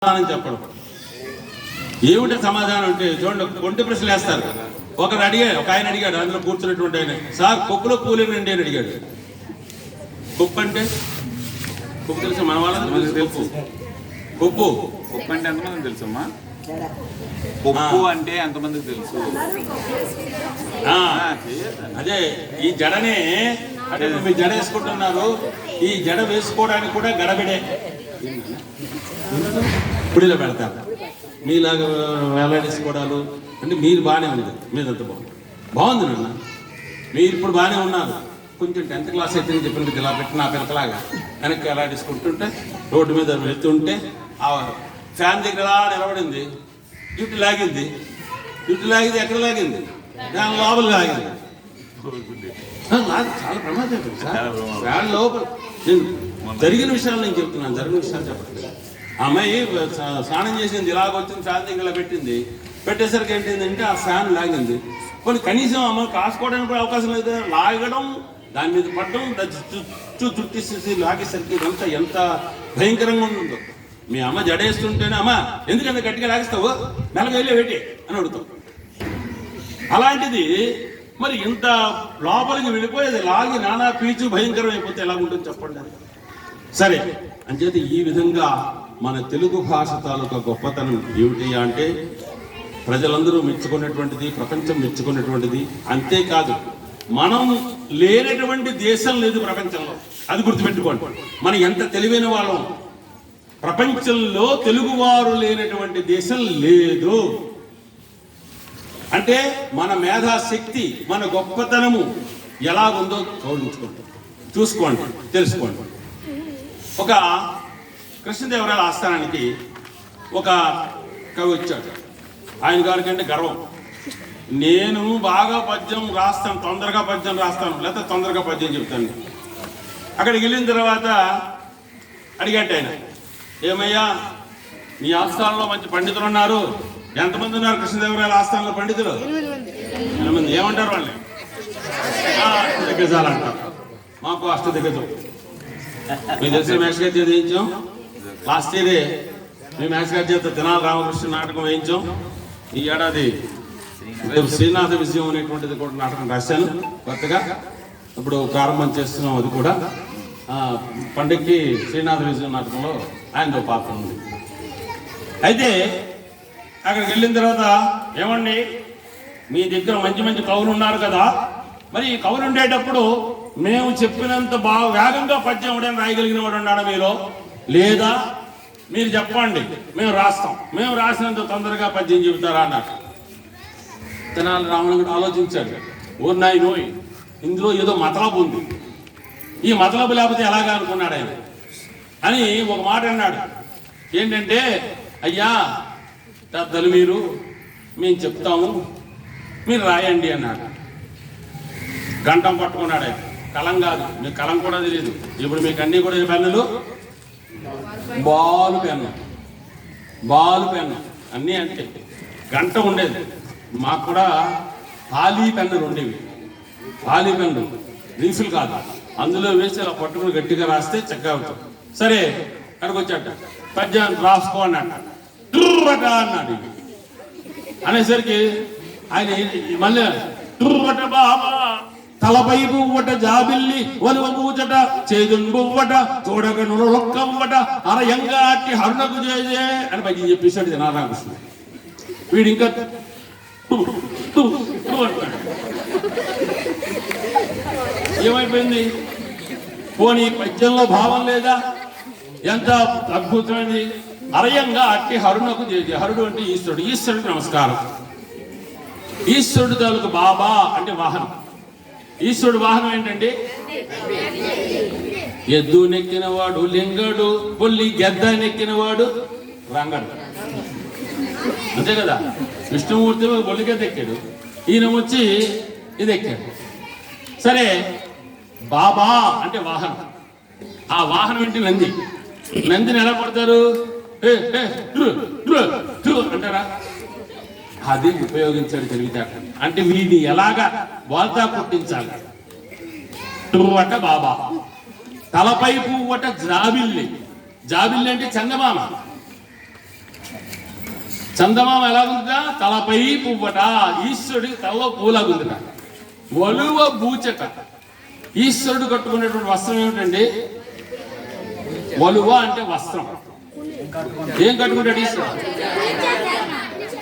సమాధానం చెప్పడం. ఏమిటి సమాధానం అంటే చూడండి, ఒంటి ప్రశ్నలు వేస్తారు. ఒక ఆయన అడిగాడు, అందులో కూర్చున్నటువంటి ఆయన, సార్ కుప్పలో పూలేనండి అని అడిగాడు. కుప్ప అంటే కుప్పు తెలుసు మన వాళ్ళకి తెలుసు. కుప్పు అంటే ఎంతమందికి తెలుసమ్మా? కుప్పు అంటే ఎంతమందికి తెలుసు? అదే ఈ జడనే అంటే మీరు జడ వేసుకుంటున్నారు, ఈ జడ వేసుకోవడానికి కూడా గడబిడే పుడిలో పెడతారు. మీలాగా వేలాడేసుకోవడాలు అంటే మీరు బాగానే ఉంది, మీదంతా బాగుంది నాన్న, మీరు ఇప్పుడు బాగానే ఉన్నారు. కొంచెం 10th క్లాస్ అయితే చెప్పినట్టు ఇలా పెట్టి నా పిల్లలాగా వెనక్కి వేలాడేసుకుంటుంటే రోడ్డు మీద వెళ్తుంటే ఆ ఫ్యాన్ దగ్గర నిలబడింది, జుట్టు లాగింది ఎక్కడ లాగింది? దాని లోపల లాగింది. చాలా ప్రమాదం ఫ్యాన్ లోపల. జరిగిన విషయాలు నేను చెప్తున్నాను, జరిగిన విషయాలు చెప్పట్లేదు. అమ్మాయి స్నానం చేసింది, ఇలాగొచ్చింది, ఫ్యాన్ దగ్గర పెట్టింది. పెట్టేసరికి ఏంటిందంటే ఆ ఫ్యాన్ లాగింది. కొన్ని కనీసం అమ్మ కాసుకోవడానికి కూడా అవకాశం లేదు. లాగడం, దాని మీద పడడం, చుట్టేసేసి లాగేసరికి ఇదంతా ఎంత భయంకరంగా ఉంటుందో. మీ అమ్మ జడేస్తుంటేనే అమ్మ ఎందుకంటే గట్టిగా లాగిస్తావు, మెల్లగా వెళ్ళి పెట్టి అని అడుగుతావు. అలాంటిది మరి ఇంత లోపలికి వెళ్ళిపోయేది లాగి నానా పీచు భయంకరం అయిపోతే ఎలా ఉంటుంది చెప్పండి. సరే, అంచేత ఈ విధంగా మన తెలుగు భాష తాలూకా గొప్పతనం ఏమిటి అంటే ప్రజలందరూ మెచ్చుకున్నటువంటిది, ప్రపంచం మెచ్చుకున్నటువంటిది. అంతేకాదు మనం లేనటువంటి దేశం లేదు ప్రపంచంలో, అది గుర్తుపెట్టుకోండి. మనం ఎంత తెలివైన వాళ్ళం, ప్రపంచంలో తెలుగువారు లేనటువంటి దేశం లేదు. అంటే మన మేధాశక్తి, మన గొప్పతనము ఎలా ఉందో చూసుకోండి, తెలుసుకోండి. ఒక కృష్ణదేవరాయల ఆస్థానానికి ఒక కవి వచ్చాడు. ఆయన గారికంటే గర్వం, నేను బాగా పద్యం రాస్తాను, తొందరగా పద్యం రాస్తాను, లేకపోతే తొందరగా పద్యం చెప్తాను. అక్కడికి వెళ్ళిన తర్వాత అడిగంటే ఆయన, ఏమయ్యా మీ ఆస్థానంలో మంచి పండితులు ఉన్నారు, ఎంతమంది ఉన్నారు కృష్ణదేవరాయల ఆస్థానంలో పండితులు? 8 మంది. ఏమంటారు వాళ్ళని? అష్టదిగ్గజాలు అంటారు. మాకు అష్టదిగ్గజం. మీకు తెలిసిన మేష్ గారి చేత వేయించాం. లాస్ట్ ఇయరే మేము మేష్ గారి చేత తెనాలి రామకృష్ణ నాటకం వేయించాం. ఈ ఏడాది శ్రీనాథ విజయం అనేటువంటిది కూడా నాటకం రాశాను కొత్తగా, ఇప్పుడు ప్రారంభం చేస్తున్నాం. అది కూడా పండుగకి శ్రీనాథ విజయం నాటకంలో ఆయనతో పాత్ర ఉంది. అయితే అక్కడికి వెళ్ళిన తర్వాత, ఏమండి మీ దగ్గర మంచి మంచి కవులు ఉన్నారు కదా, మరి ఈ కవులు ఉండేటప్పుడు మేము చెప్పినంత బాగా వేగంగా పద్యం ఎవడైనా రాయగలిగిన వాడు ఉన్నాడా మీలో? లేదా మీరు చెప్పండి, మేము రాస్తాం, మేము రాసినంత తొందరగా పద్యం చెబుతారా అన్నారు. తెనాలి రామలింగుడు ఆలోచించాడు, ఓ నాయనోయ్ ఇందులో ఏదో మతలబు ఉంది, ఈ మతలబు లేకపోతే ఎలాగా అనుకున్నాడు ఆయన. అని ఒక మాట అన్నాడు, ఏంటంటే అయ్యా పెద్దలు మీరు, మేము చెప్తాము, మీరు రాయండి అన్నాడు. గంటం పట్టుకున్నాడు ఆయన. కలం కాదు, మీకు కలం కూడా తెలియదు. ఇప్పుడు మీకు అన్నీ కూడా పెన్నులు, బాలు పెన్ను అన్నీ అంటే గంట ఉండేది. మాకు కూడా ఖాళీ పెన్నులు ఉండేవి. ఖాళీ పెన్ను రీఫిల్ కాదు, అందులో వేసి అలా పట్టుకుని గట్టిగా రాస్తే చక్కగా అవుతుంది. సరే అక్కడికి వచ్చాట, పద్యాన్ని రాసుకో అన్నాడు. అన్నాడు. అనేసరికి ఆయన మళ్ళీ బాబా తలపై పువ్వట జాబిల్లి వలువ పూచట చేదున్ పువ్వట చూడగను లొక్కవ్వట అరయంగా అట్టి హరుణకు చేజే అని పద్యం చెప్పేశాడు నారాయణకృష్ణ. వీడు ఇంకా ఏమైపోయింది? పోనీ పద్యంలో భావం లేదా? ఎంత అద్భుతమైనది! అరయంగా అట్టి హరుణకు చేజే. హరుడు అంటే ఈశ్వరుడు, ఈశ్వరుడికి నమస్కారం. ఈశ్వరుడు తాలూకు బాబా అంటే వాహనం. ఈశ్వరుడు వాహనం ఏంటండి? ఎద్దు నెక్కినవాడు లింగడు, పొల్లి గెద్ద నెక్కినవాడు రంగడు, అంతే కదా. విష్ణుమూర్తి బొల్లి గెద్ద ఎక్కాడు, ఈయన వచ్చి ఇది ఎక్కాడు. సరే, బాబా అంటే వాహనం. ఆ వాహనం ఏంటి? నంది. నందిని ఎలా కొడతారు? అంటారా? అది ఉపయోగించాడు తెలివితేట. అంటే వీడిని ఎలాగా వాల్తా కొట్టించాలి. టూవట బాబా, తలపై పువ్వట జాబిల్లి. జాబిల్లి అంటే చందమామ. చందమామ ఎలా ఉందిట? తలపై పువ్వట, ఈశ్వరుడికి తలలో పూలాగుందిట. వలువ బూచట, ఈశ్వరుడు కట్టుకునేటువంటి వస్త్రం ఏమిటండి? వలువ అంటే వస్త్రం. ఏం కట్టుకుంటాడు ఈశ్వరుడు?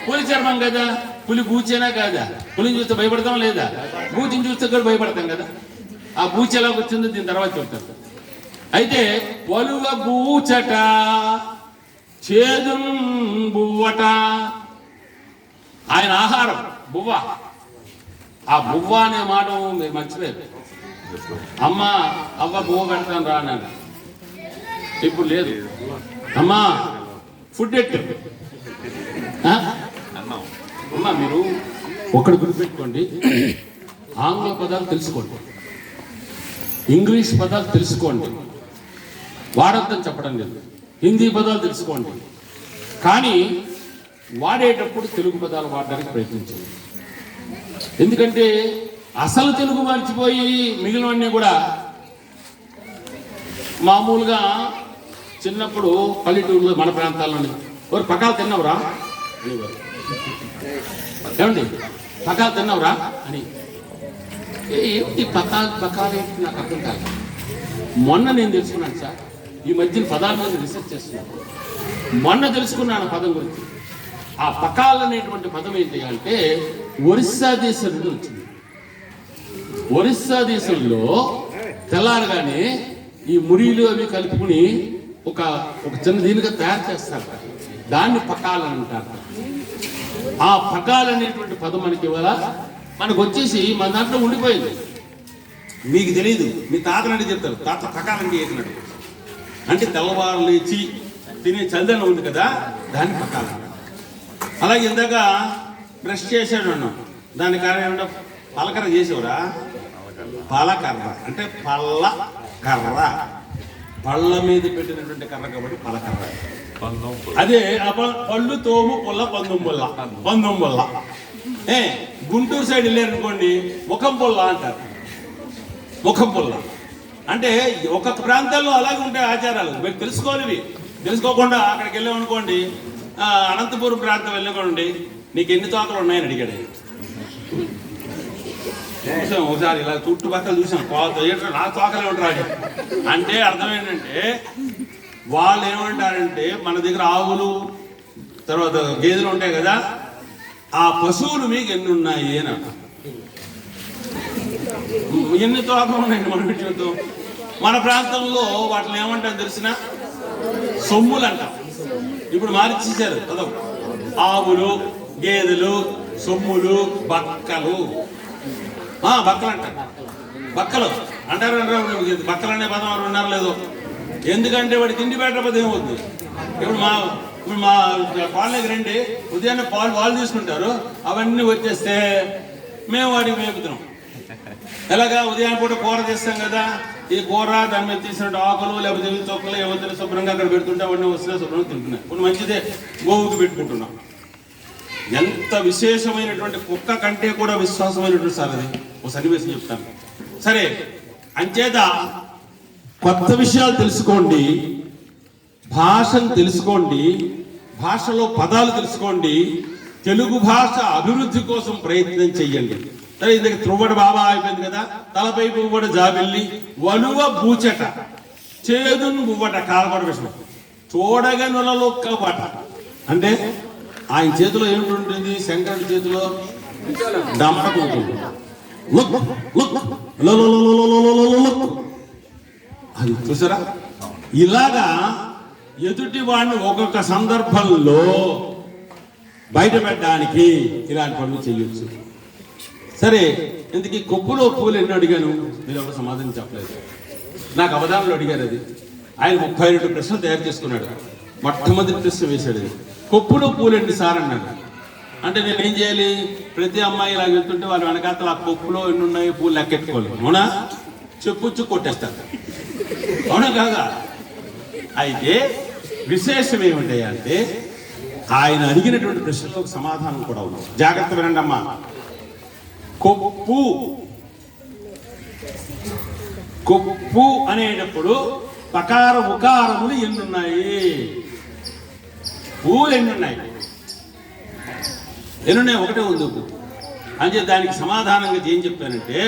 పులి చర్మం కదా. పులి బూచేనా కాదా? పులిని చూస్తే భయపడతాం లేదా? బూచిని చూస్తే కూడా భయపడతాం కదా. ఆ బూచి ఎలా వచ్చిందో దీని తర్వాత చెప్తారు. అయితే వలువ బూచట, చేదు బువ్వట. ఆయన ఆహారం బువ్వ. ఆ బువ్వ అనే మాట మీరు మర్చిపోయారు. అవ్వ బువ్వ పెడతాను రా అన్నాను. ఇప్పుడు లేదు. అమ్మా ఫుడ్ ఎట్టు. అమ్మా మీరు ఒకటి గుర్తుపెట్టుకోండి, ఆంగ్ల పదాలు తెలుసుకోండి, ఇంగ్లీష్ పదాలు తెలుసుకోండి. వాడొద్దని చెప్పడం లేదు. హిందీ పదాలు తెలుసుకోండి, కానీ వాడేటప్పుడు తెలుగు పదాలు వాడడానికి ప్రయత్నించండి. ఎందుకంటే అసలు తెలుగు మర్చిపోయి మిగిలినవన్నీ కూడా మామూలుగా చిన్నప్పుడు పల్లెటూరులో మన ప్రాంతాల్లోనే ఒక పకాలు తిన్నావురా అనేవారు. ఏమండి పకాలు తిన్నావురా అని. ఏంటి పకాలు ఏంటి నాకు అర్థం కాదు. మొన్న నేను తెలుసుకున్నాను సార్, ఈ మధ్యన పదాల మీద రీసెర్చ్ చేస్తున్నాను. మొన్న తెలుసుకున్నాను పదం గురించి. ఆ పకాల్ అనేటువంటి పదం ఏంటి అంటే ఒరిస్సా దేశం నుండి వచ్చింది. ఒరిస్సా దేశంలో తెల్లారగానే ఈ మురీలు అవి కలుపుకుని ఒక చిన్న దీనిగా తయారు చేస్తారు. దాన్ని పకాల్ అని అంటారు. ఆ పకాల్ అనేటువంటి పదం మనకి ఇవాళ మనకు వచ్చేసి మన దాంట్లో ఉండిపోయింది. మీకు తెలియదు, మీ తాతనంటే చెప్తారు, తాత పకాలంటే ఏంటన్నాడు అంటే తెల్లవారు లేచి తినే చల్దన ఉంది కదా, దాన్ని పకాల. అలాగే ఇందాక బ్రష్ చేశాడు అన్నాం, దాని కారణం ఏమంటే పలకర చేసేవరా. పలకర్ర అంటే పళ్ళ కర్ర, పళ్ళ మీద పెట్టినటువంటి కర్ర కాబట్టి పలకర్ర. అదే పళ్ళు తోము పుల్ల పందెం పుల్ల. గుంటూరు సైడ్ వెళ్ళారనుకోండి ముఖం పుల్ల అంటారు. ముఖం పుల్ల అంటే ఒక ప్రాంతాల్లో అలాగే ఉంటాయి ఆచారాలు. మీరు తెలుసుకోవాలి. తెలుసుకోకుండా అక్కడికి వెళ్ళామనుకోండి, అనంతపురం ప్రాంతం వెళ్ళకోండి, నీకు ఎన్ని తోకలు ఉన్నాయని అడిగాడు. చూసాం ఒకసారి ఇలా చుట్టుపక్కల చూసాం, నా తోకలే ఉంటారు అంటే అర్థం ఏంటంటే వాళ్ళు ఏమంటారంటే మన దగ్గర ఆవులు తర్వాత గేదెలు ఉంటాయి కదా, ఆ పశువులు మీకు ఎన్ని ఉన్నాయి అని అంట. ఎన్ని తోకలు ఉన్నాయండి మనం చూద్దాం. మన ప్రాంతంలో వాటిని ఏమంటారు తెలిసిన? సొమ్ములు అంటాం. ఇప్పుడు మార్చేశారు పదం. ఆవులు, గేదెలు, సొమ్ములు, బక్కలు. బక్కలు అంటారు. బక్కలు అంటారు. బక్కలు అనే పదం ఎవరు ఉన్నారు లేదో. ఎందుకంటే వాడి తిండి పెట్ట పదం ఏమవుతుంది. ఇప్పుడు మా పాలకి రండి, ఉదయాన్నే పాలు తీసుకుంటారు, అవన్నీ వచ్చేస్తే మేము వాడికి మేపుతున్నాం. ఎలాగా ఉదయం పూట కూర చేస్తాం కదా, ఈ కూర దాని మీద తీసినట్టు ఆకులు లేకపోతే తొక్కలు ఏవైతే శుభ్రంగా అక్కడ పెడుతుంటే అవన్నీ వస్తే శుభ్రంగా తింటున్నాయి. ఇప్పుడు మంచిదే గోవుకి పెట్టుకుంటున్నాం. ఎంత విశేషమైనటువంటి కుక్క కంటే కూడా విశ్వాసమైనటువంటి సార్ అది. ఒక సన్నివేశం చెప్తాను. సరే, అంచేత కొత్త విషయాలు తెలుసుకోండి, భాషను తెలుసుకోండి, భాషలో పదాలు తెలుసుకోండి, తెలుగు భాష అభివృద్ధి కోసం ప్రయత్నం చెయ్యండి. సరే, ఇందుకు త్రువ్వడ బాబా అయిపోయింది కదా. తలపై పువ్వడ జాబిల్లి, వలువ బూచట, చేదును పువ్వట, కాలపడ విషయం, చూడగ నులలొక్క బట. అంటే ఆయన చేతిలో ఏమిటి? శంకరుడి చేతిలో డంపకు ఉంటుంది. అది చూసారా? ఇలాగా ఎదుటి వాడిని ఒక్కొక్క సందర్భంలో బయట పెట్టడానికి ఇలాంటి పనులు చేయొచ్చు. సరే, ఇంతకీ కొప్పులో పూలు ఎన్ని అడిగాను, మీరు ఒక సమాధానం చెప్పలేదు. నాకు అవధానంలో అడిగారు. అది ఆయన 32 ప్రశ్నలు తయారు చేసుకున్నాడు. మొట్టమొదటి ప్రశ్న వేశాడు, అది కొప్పులో పూలు ఎన్ని సార్ అన్నాడు. అంటే నేను ఏం చేయాలి? ప్రతి అమ్మాయి ఇలా వెళ్తుంటే వాళ్ళు వెనకాతలు ఆ కొప్పులో ఎన్ని ఉన్నాయి పూలు లెక్కెట్టుకోవాలి. అవునా? చెప్పుచ్చు కొట్టేస్తారు. అవునా కాదా? అయితే విశేషం ఏమిటి అంటే ఆయన అడిగినటువంటి ప్రశ్నలకు సమాధానం కూడా ఉంది. జాగ్రత్త వినండి అమ్మా. కొప్పు అనేటప్పుడు పకార ఉకారములు ఎన్నున్నాయి, పూలు ఎన్నున్నాయి? ఎన్నున్నాయి? ఒకటే ఉంది. అంటే దానికి సమాధానంగా ఏం చెప్పానంటే,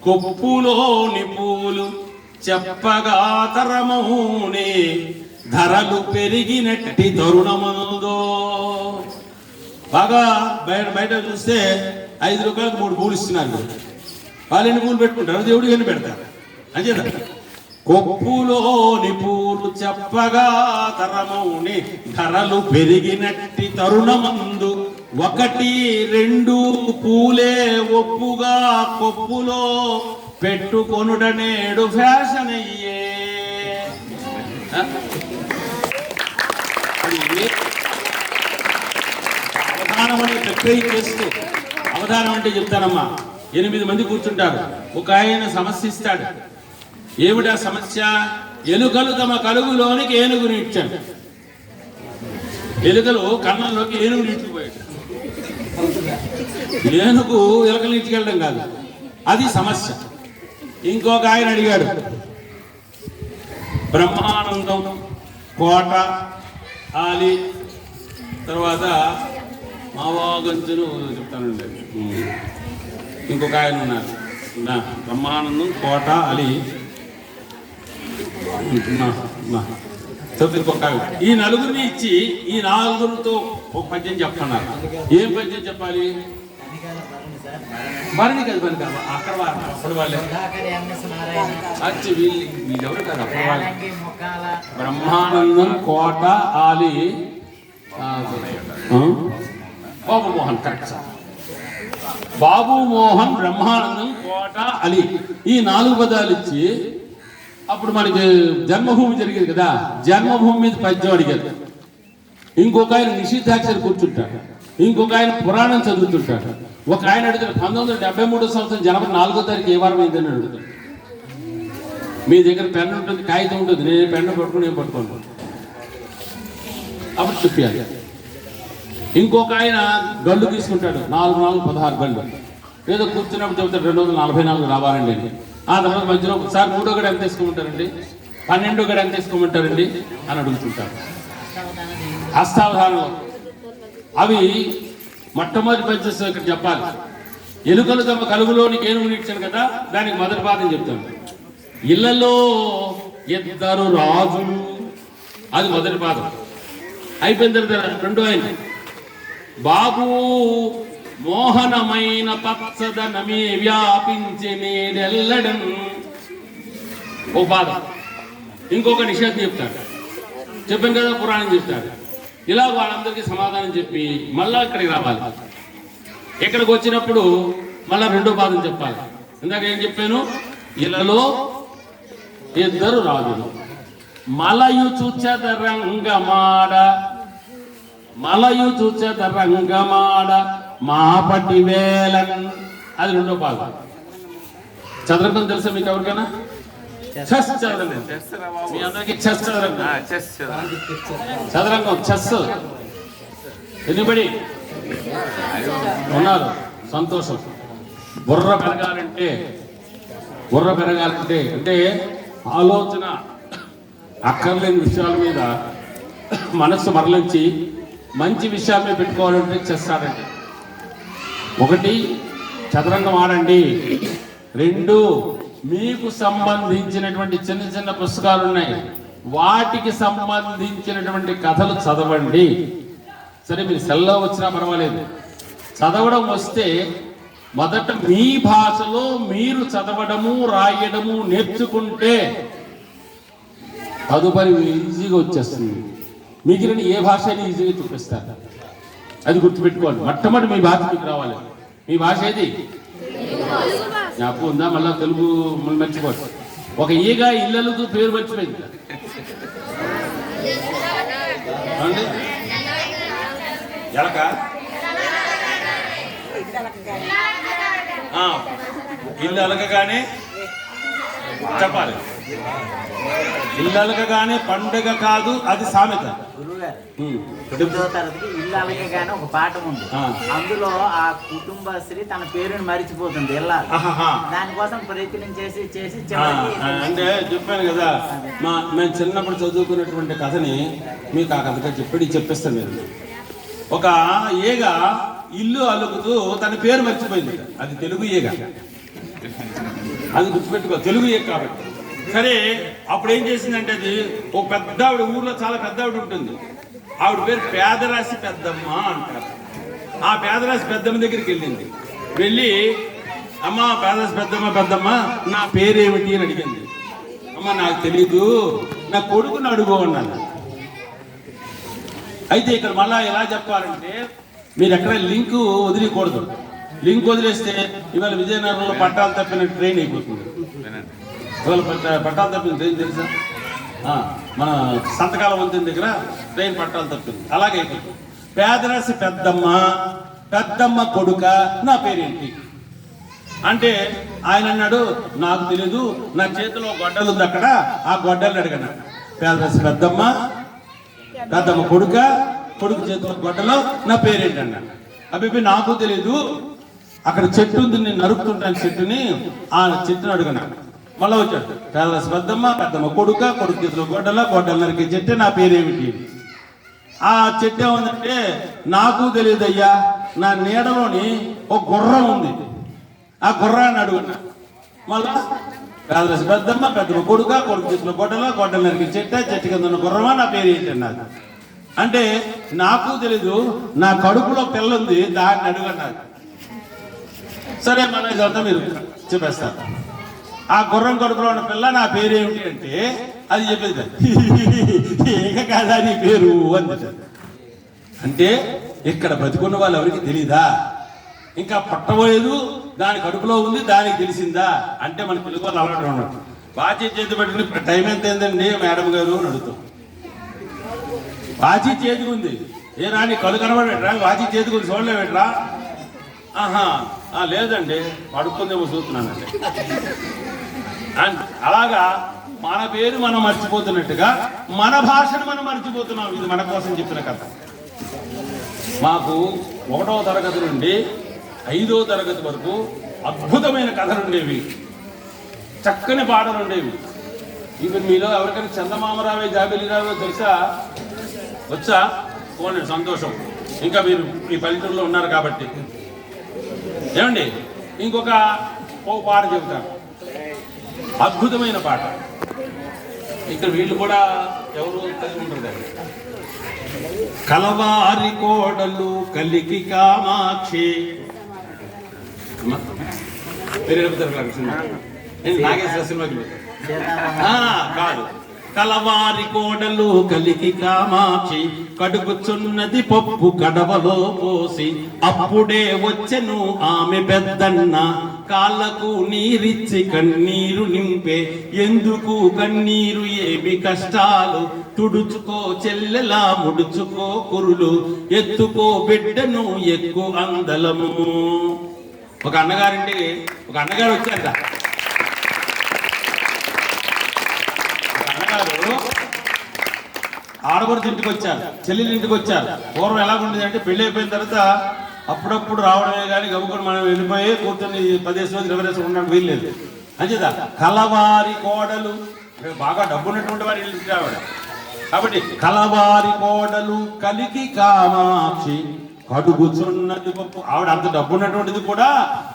కొప్పులోని పూలు చెప్పగా తరమౌనే ధరలు పెరిగినట్టి తరుణమందో. బాగా బయట చూస్తే 5 రూపాయలకు 3 పూలు ఇస్తున్నారు. వాళ్ళు ఎన్ని పూలు పెట్టుకుంటారు? దేవుడికి ఎన్ని పెడతారు? అంచేత కొప్పులోని పూలు చెప్పగా తరమౌని ధరలు పెరిగినట్టి తరుణమందు 1, 2 పూలే ఒప్పుగా కొప్పులో పెట్టుకొనుట నేడు ఫ్యాషన్ అయ్యే. అవధానం అనే ప్రక్రియ చేస్తూ, అవధానం అంటే చెప్తానమ్మా, 8 మంది కూర్చుంటారు. ఒక ఆయన సమస్య ఇస్తాడు. ఏమిటా సమస్య? ఎలుకలు తమ కలుగులోనికి ఏనుగు నీడ్చాడు. ఎలుకలు కన్నంలోకి ఏనుగు నీడ్చుకుపోయాడు. ఏనుగు ఎలుకలు నీడ్చుకెళ్ళడం కాదు, అది సమస్య. ఇంకొక ఆయన అడిగాడు, బ్రహ్మానందం, కోట, ఆలి, తర్వాత మావాగంజును చెప్తానండి. ఇంకొక ఆయన ఉన్నారు, బ్రహ్మానందం, కోట, అలి, ఈ నలుగురిని ఇచ్చి ఈ 4 ఒక పద్యం చెప్పన్నారు. ఏం పద్యం చెప్పాలి? మరణి కదా పని కాదు, అక్కడ అప్పుడు వాళ్ళే వీళ్ళెవరు కాదు, అప్పుడు వాళ్ళు. బ్రహ్మానందం, కోట, ఆలి, బాబు మోహన్. Correct sir. బాబు మోహన్, బ్రహ్మానందం, కోట, అలి, ఈ 4 పదాలు ఇచ్చి అప్పుడు మనకి జన్మభూమి జరిగేది కదా, జన్మభూమి మీద పద్యం అడిగారు. ఇంకొక ఆయన నిషిద్ధాక్షరి కూర్చుంటాడు, ఇంకొక ఆయన పురాణం చదువుతుంటాడు. ఒక ఆయన అడుగుతాడు, 1973 సంవత్సరం జనవరి 4వ తారీఖు ఏ వారం అయిందని అడుగుతాడు. మీ దగ్గర పెన్ను ఉంటుంది, కాగితం ఉంటుంది, నేను పెన్ను పట్టుకుని ఏం పట్టుకోను, అప్పుడు చెప్పాలి. ఇంకొక ఆయన గళ్ళు తీసుకుంటాడు, 4 16 గళ్ళు. ఏదో కూర్చున్నప్పుడు చెబుతాడు 244 రావాలండి అని. ఆ తర్వాత మధ్యలో సార్ 3వ గడ ఎంత తీసుకోమంటారండి, 12వ గడ ఎంత తీసుకోమంటారండి అని అడుగుతుంటారు. హస్తావధానంలో అవి మొట్టమొదటి పద్యం ఇక్కడ చెప్పాలి. ఎలుకలు తమ కలుగులోనికి ఏనుగు నీడ్చాను కదా, దానికి మొదటి పాదం చెప్తాను. ఇళ్లలో 2 రాజులు, అది మొదటి పాదం. అయిపోయిన తర్వాత 2వ ఆయన, బాబు మోహనమైన పచ్చదనమే వ్యాపించి నేడెల్లడం, ఓ పాదం. ఇంకొక నిషేధం చెప్తాడు, చెప్పాను కదా, పురాణం చెప్తాడు. ఇలా వాళ్ళందరికీ సమాధానం చెప్పి మళ్ళా ఇక్కడికి రావాలి. ఇక్కడికి వచ్చినప్పుడు మళ్ళా 2వ పాదం చెప్పాలి. ఇందాక ఏం చెప్పాను? ఇళ్ళలో 2 రాజులు, మలయు చుచ్చద రంగమాడ, మలయు చుచ్చద రంగమాడ మాపటి వేలన్, అది 2వ పాదం. చదరకం తెలుసా మీకు ఎవరికైనా? చెస్ చదరంగం. మీ అందరికి చెస్ చదరంగం, చదరంగం, చెస్. ఎన్నిబడి ఉన్నారు? సంతోషం. బుర్ర పెరగాలంటే అంటే ఆలోచన అక్కర్లేని విషయాల మీద మనస్సు మరలించి మంచి విషయాల మీద పెట్టుకోవాలంటే చెస్ ఆడండి. 1 చదరంగం ఆడండి. 2 మీకు సంబంధించినటువంటి చిన్న పుస్తకాలు ఉన్నాయి, వాటికి సంబంధించినటువంటి కథలు చదవండి. సరే, మీరు సెల్లో వచ్చినా పర్వాలేదు, చదవడం వస్తే మొదట మీ భాషలో మీరు చదవడము రాయడము నేర్చుకుంటే తదుపరి ఈజీగా వచ్చేస్తుంది. మిగిలిన ఏ భాష అయినా ఈజీగా చూపిస్తారు. అది గుర్తుపెట్టుకోవాలి. మొట్టమొదటి మీ భాష మీకు రావాలి. మీ భాష ఏది? నాకు ఉందా? మళ్ళా తెలుగు మర్చిపోదు. ఒక ఈగ ఇళ్ళకు పేరు మర్చిపోయింది. ఎలక ఇల్లు అలకగానే చెప్పాలి. ఇల్లు అలకగానే పండుగ కాదు, అది సామెత. తొమ్మిదవ తరగతికి ఇల్లు అలకగానే ఒక పాఠం ఉంది. అందులో ఆ కుటుంబ స్త్రీ తన పేరుని మరిచిపోతుంది. వెళ్ళాలి, దానికోసం ప్రయత్నం చేసి అంటే చెప్పాను కదా, మేము చిన్నప్పుడు చదువుకున్నటువంటి కథని మీకు ఆ కథగా చెప్పిస్తాను. మీరు ఒక ఈగ ఇల్లు అలుగుతూ తన పేరు మర్చిపోయింది. అది తెలుగు ఈగ, అది గుర్తుపెట్టుకో, తెలుగు ఈగ కాబట్టి. సరే, అప్పుడు ఏం చేసిందంటే అది ఒక పెద్ద ఆవిడ, ఊర్లో చాలా పెద్ద ఆవిడ ఉంటుంది, ఆవిడ పేరు పేదరాశి పెద్దమ్మ అంటారు. ఆ పేదరాశి పెద్దమ్మ దగ్గరికి వెళ్ళింది. వెళ్ళి, అమ్మ పేదరాశి పెద్దమ్మ నా పేరేమిటి అని అడిగింది. అమ్మ నాకు తెలీదు, నా కొడుకుని అడుగు అన్నాను. అయితే ఇక్కడ మళ్ళా ఎలా చెప్పాలంటే, మీరు ఎక్కడ లింక్ వదిలేయకూడదు. లింక్ వదిలేస్తే ఇవాళ విజయనగరంలో పట్టాలు తప్పిన ట్రైన్ అయిపోతుంది. ఇవాళ పట్టాలు తప్పిన ట్రైన్ తెలుసా? మన సంతకాల వంతెన దగ్గర ట్రైన్ పట్టాలు తప్పింది, అలాగే అయిపోతుంది. పేదరాశి పెద్దమ్మ కొడుక నా పేరేంటి అంటే ఆయన అన్నాడు, నాకు తెలీదు, నా చేతిలో గొడ్డలు ఉంది, అక్కడ ఆ గొడ్డలు అడిగాను. పేదరాశి పెద్దమ్మ కొడుకు చేతిలో గొడ్డలో నా పేరేంటి అన్నాడు. అబ్బాయి నాకు తెలీదు, అక్కడ చెట్టు ఉంది, నేను నరుకుతుంటాను చెట్టుని, ఆ చెట్టుని అడిగాను. మళ్ళీ వచ్చాడు, పేదరాశి పెద్దమ్మ కొడుకు చేతిలో గొడ్డలు నరికే చెట్టు నా పేరేమిటి? ఆ చెట్టు ఏముందంటే, నాకు తెలియదు అయ్యా, నా నీడలోని ఒక గుర్రం ఉంది, ఆ గుర్రాన్ని అడుగున్నా. మళ్ళా పేదరాశి పెద్దమ్మ కొడుకు చేతిలో గొడ్డలు నరికి చెట్టు కింద ఉన్న గుర్రమా నా పేరు ఏంటి అన్నారు. అంటే నాకు తెలీదు, నా కడుపులో పిల్ల ఉంది, దాన్ని అడుగన్నారు. సరే, మన ఇదంతా మీరు చెప్పేస్తారు. ఆ గుర్రం కడుపులో ఉన్న పిల్ల నా పేరేమిటి అంటే అది చెప్పేది ఏక కాదా నీ పేరు అంది. అంటే ఇక్కడ బతికున్న వాళ్ళు ఎవరికి తెలీదా? ఇంకా పట్టబోయేదు, దాని కడుపులో ఉంది, దానికి తెలిసిందా అంటే మన తెలుగు వాళ్ళు అలవాటు ఉన్నాడు. వాచి చేతి పెట్టుకుని టైం ఎంత అయిందండి మేడం గారు అని అడుగుతాం. వాచి చేతికి ఉంది, ఏ రాని కళ్ళు కనబడేట్రా, వాచి చేతికి ఉంది, చూడలేవేట్రా? లేదండి పడుకుందేమో చూస్తున్నానండి. అలాగా మన పేరు మనం మర్చిపోతున్నట్టుగా మన భాషను మనం మర్చిపోతున్నాం. ఇది మన కోసం చెప్పిన కథ. మాకు 1వ తరగతి నుండి 5వ తరగతి వరకు అద్భుతమైన కథలు ఉండేవి, చక్కని పాటలు ఉండేవి. ఇప్పుడు మీలో ఎవరికైనా చందమామరావే జాబిలిరావే తెలుసా? వచ్చా? పోనీ సంతోషం, ఇంకా మీరు ఈ పల్లెటూరులో ఉన్నారు కాబట్టి. ఏమండి, ఇంకొక పాట చెబుతాను, అద్భుతమైన పాట. ఇక్కడ వీళ్ళు కూడా ఎవరు కలిగి ఉంటారు కదా. కలవారి కోడలు కలికి కామాక్షి, నాగేశ్వర సినిమాకి కాదు. కలవారి కోడలు కలికి కామాక్షి, కడుగుచున్నది పప్పు కడవలో పోసి, అప్పుడే వచ్చెను ఆమె పెద్దన్న, కాళ్ళకు నీరిచ్చి కన్నీరు నింపే, ఎందుకు కన్నీరు ఏమి కష్టాలు, తుడుచుకో చెల్లెలా ముడుచుకో కురులు, ఎత్తుకో బిడ్డను ఎక్కువ అందలము. ఒక అన్నగారు వచ్చారట. ఆడపడుచు ఇంటికి వచ్చారు, చెల్లెలు ఇంటికి వచ్చారు. పూర్వం ఎలాగుండేది అంటే, పెళ్లి అయిపోయిన తర్వాత అప్పుడప్పుడు రావడమే కానీ గబుకొని మనం వెళ్ళిపోయి కూర్చొని 10 రోజులు 20 రోజులు ఉండడం వీల్లేదు. అంచేదా కలవారి కోడలు, బాగా డబ్బు ఉన్నటువంటి వారి ఇంటికి రావడం కాబట్టి, కలవారి కోడలు కలికి కామాక్షి, కడుగుచున్నది పప్పు. ఆవిడ అంత డబ్బు ఉన్నటువంటిది కూడా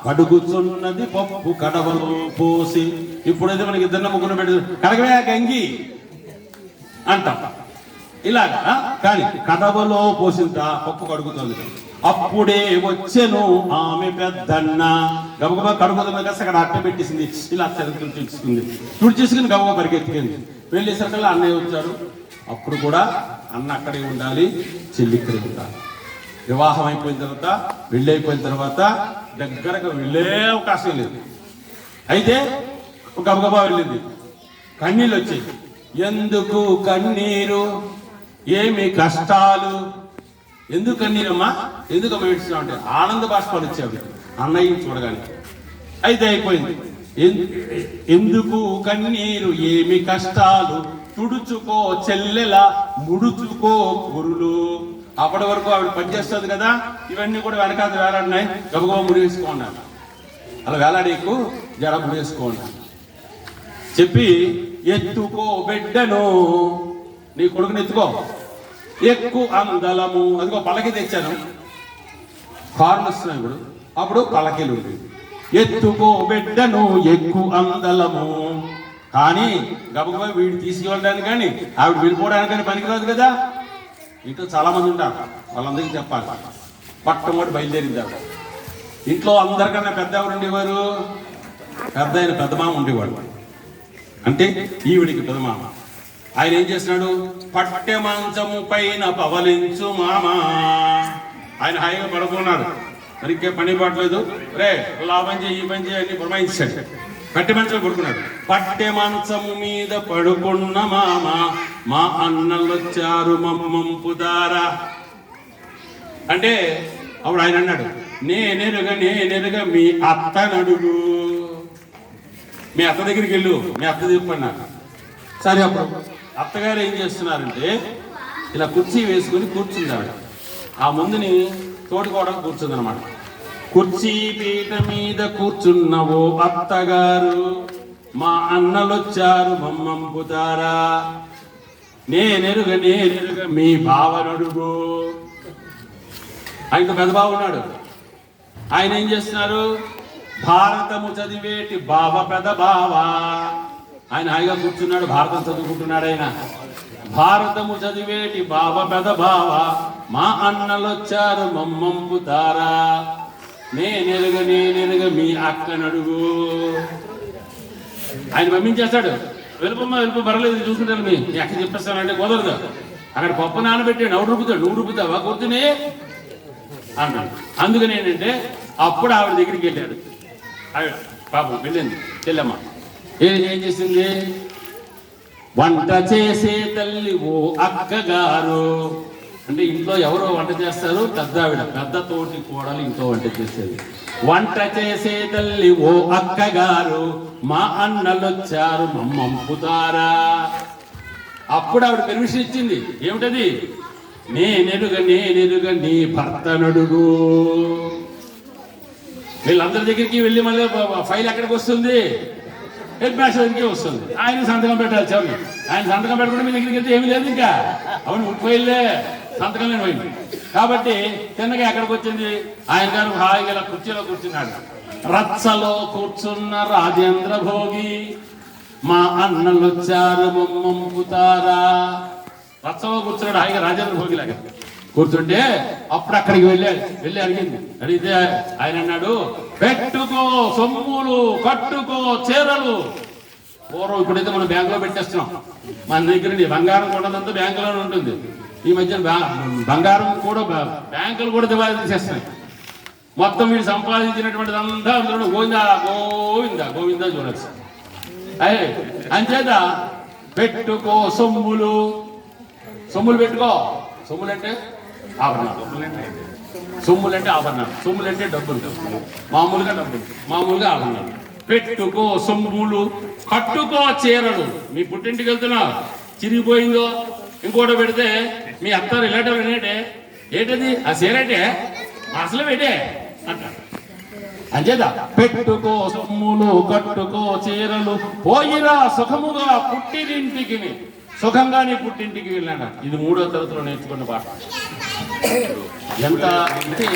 కడుగుచున్నది పప్పు కడవలో పోసి. ఇప్పుడైతే మనకి 2 ముగ్గురు పెట్టి కడగవే గంగి అంటాం ఇలాగా. కానీ కడవలో పోసింత పప్పు కడుగుతుంది. అప్పుడే వచ్చెను ఆమె పెద్దన్న, గబగబా కడుగుతుంది కాస్త అక్కడ అట్ట పెట్టేసింది, ఇలా చరిత్రలు చూసుకుంది. తుడిచేసుకుని గబగబా పరిగెత్తుకుంది. వెళ్ళేసరికల్లా అన్నయ్య వచ్చారు. అప్పుడు కూడా అన్న అక్కడే ఉండాలి, చెల్లి ఇక్కడే ఉండాలి. వివాహం అయిపోయిన తర్వాత, పెళ్ళి అయిపోయిన తర్వాత దగ్గరగా వెళ్ళే అవకాశం లేదు. అయితే గబగబా వెళ్ళింది. కన్నీళ్ళు వచ్చాయి. ఎందుకు కన్నీరు, ఏమి కష్టాలు, ఎందుకు కన్నీరమ్మా, ఎందుకమ్మా ఏడుస్తున్నావు అంటే ఆనంద బాష్పాలు వచ్చావు అన్నయ్య చూడగానే. అయితే అయిపోయింది. ఎందుకు కన్నీరు, ఏమి కష్టాలు, తుడుచుకో చెల్లెలా ముడుచుకో కురులు. అప్పటి వరకు ఆవిడ పనిచేస్తుంది కదా, ఇవన్నీ కూడా వెనకాల వేలాడినాయి. గబగబా ముడివేసుకోండి, అలా వేలాడేకు జర ముడివేసుకోండి చెప్పి, ఎత్తుకో బిడ్డను, నీ కొడుకుని ఎత్తుకో, ఎక్కు అందలము. అదిగో పల్లకి తెచ్చాను, కార్లు వస్తున్నాయి ఇప్పుడు. అప్పుడు పల్లకీలు ఉండేవి. ఎత్తుకో బిడ్డను ఎక్కు అందలము. కానీ గబగబా వీడు తీసుకెళ్ళడానికి కానీ ఆవిడ వెళ్ళిపోవడానికి కానీ పనికిరాదు కదా. ఇంట్లో చాలా మంది ఉంటారు, వాళ్ళందరికీ చెప్పాలి. పట్టమోటి బయలుదేరింది ఆవిడ. ఇంట్లో అందరికన్నా పెద్ద ఎవరు ఉండేవారు? పెద్ద ఆయన పెద్దమామ ఉండేవాడు. అంటే ఈవిడికి పెద్దమామ. ఆయన ఏం చేస్తున్నాడు? పట్టె మంచము పైన పవలించు మామ. ఆయన హాయిగా పడుకున్నాడు, మరి ఇంకే పని పడలేదు. రే లాభం చేయి, ఈ పని చేయి అని పురమాయించాడు. పట్టె మంచం పడుకున్నాడు. పట్టె మంచము మీద పడుకున్న మామ, మా అన్నలొచ్చారు మమ్మంపుదారా అంటే అప్పుడు ఆయన అన్నాడు, నేనెరుగా మీ అత్త నడుగు, మీ అత్త దగ్గరికి వెళ్ళు, మీ అత్త చెప్పన్నాడు. సరే, అప్పుడు అత్తగారు ఏం చేస్తున్నారంటే ఇలా కుర్చీ వేసుకుని కూర్చుంది ఆవిడ. ఆ ముందుని తోడుకోవడం కూర్చుంది అనమాట. కుర్చీ పీట మీద కూర్చున్నవో అత్తగారు, మా అన్నలొచ్చారు మమ్మంపుతారా, నేనెరుగా మీ బావనడుగు. ఆయనతో పెద్ద బావ ఉన్నాడు. ఆయన ఏం చేస్తున్నారు? భారతము చదివేటి బావ పెద్ద బావ. ఆయన హాయిగా కూర్చున్నాడు, భారతం చదువుకుంటున్నాడు. ఆయన భారతము చదివేటి బావ పెద్ద బావ, మా అన్నలొచ్చారు మమ్మంపుతారా, నేనెరుగా మీ అక్కనడుగు. ఆయన పంపించేస్తాడు. వెళ్ళిపో పర్లేదు, చూసుకుంటాను, మీ అక్క చెప్పేస్తానంటే కుదరదు. అక్కడ పప్పు నానబెట్టాడు, ఎవడు రుపుతాడు, నువ్వు రుపుతావా కూర్చుని అన్నాడు. అందుకని ఏంటంటే అప్పుడు ఆవిడ దగ్గరికి వెళ్ళాడు. ఆవిడ పాపం వెళ్ళింది చెల్లెమ్మ. ఏం చేసింది? వంట చేసే తల్లి ఓ అక్కగారు. అంటే ఇంట్లో ఎవరో వంట చేస్తారు? పెద్ద ఆవిడ, పెద్ద తోటి కోడలు ఇంట్లో వంట చేసేది. వంట చేసే తల్లి ఓ అక్కగారు, మా అన్నలొచ్చారు మమ్మంపుతారా. అప్పుడు ఆవిడ పెర్మిషన్ ఇచ్చింది. ఏమిటది? నేనెరుగా నీ భర్త నడుగు. వీళ్ళందరి దగ్గరికి వెళ్ళి మళ్ళీ ఫైల్ ఎక్కడికి వస్తుంది? హెడ్ మాస్టర్ దగ్గరికి వస్తుంది. ఆయన సంతకం పెట్టాలి. చివరి ఆయన సంతకం పెట్టకుండా మీ దగ్గరికి వెళ్తే ఏమీ లేదు. ఇంకా అవును ముట్టిపోయిలే, సంతకం లేని పోయింది. కాబట్టి చిన్నగా ఎక్కడికి వచ్చింది? ఆయన గారు హాయిగా ఇలా కుర్చీలో కూర్చున్నాడు. రచ్చలో కూర్చున్న రాజేంద్ర భోగి, మా అన్నలొచ్చారు మమ్మంపుతారా. రచ్చలో కూర్చున్నాడు హాయిగా రాజేంద్ర భోగి లాగా కూర్చుంటే అప్పుడు అక్కడికి వెళ్ళి అడిగితే ఆయన అన్నాడు, పెట్టుకో సొమ్ములు, కట్టుకో చీరలు. పూర్వం ఇప్పుడైతే మనం బ్యాంకులో పెట్టేస్తున్నాం. మన దగ్గర బంగారం కొన్నదంతా బ్యాంకులోనే ఉంటుంది. ఈ మధ్య బంగారం కూడా బ్యాంకులు కూడా దివాళీ తీసేస్తున్నాయి. మొత్తం వీళ్ళు సంపాదించినటువంటిది అంతా అందులో గోవిందా గోవిందా గోవిందా చూడొచ్చు. అయ్యే అంచేత పెట్టుకో సొమ్ములు పెట్టుకో. సొమ్ములంటే ఆభరణాలు, సొమ్ములంటే ఆభరణాలు, సొమ్ములంటే డబ్బులు, మామూలుగా ఆభరణాలు. పెట్టుకో సొమ్ములు, కట్టుకో చీరలు. మీ పుట్టింటికి వెళ్తున్నా చిరిగిపోయిందో ఇంకోటి పెడితే మీ అత్తారు ఇలాంటి ఏంటది ఆ చీరటే అసలు పెట్టే అంటారు. అంచేత పెట్టుకో సొమ్ములు, కట్టుకో చీరలు, పోయిరా సుఖముగా పుట్టినింటికి. సుఖంగా నీ పుట్టింటికి వెళ్ళాడు. ఇది 3వ తరగతిలో నేర్చుకున్న పాట. ఎంత అంటే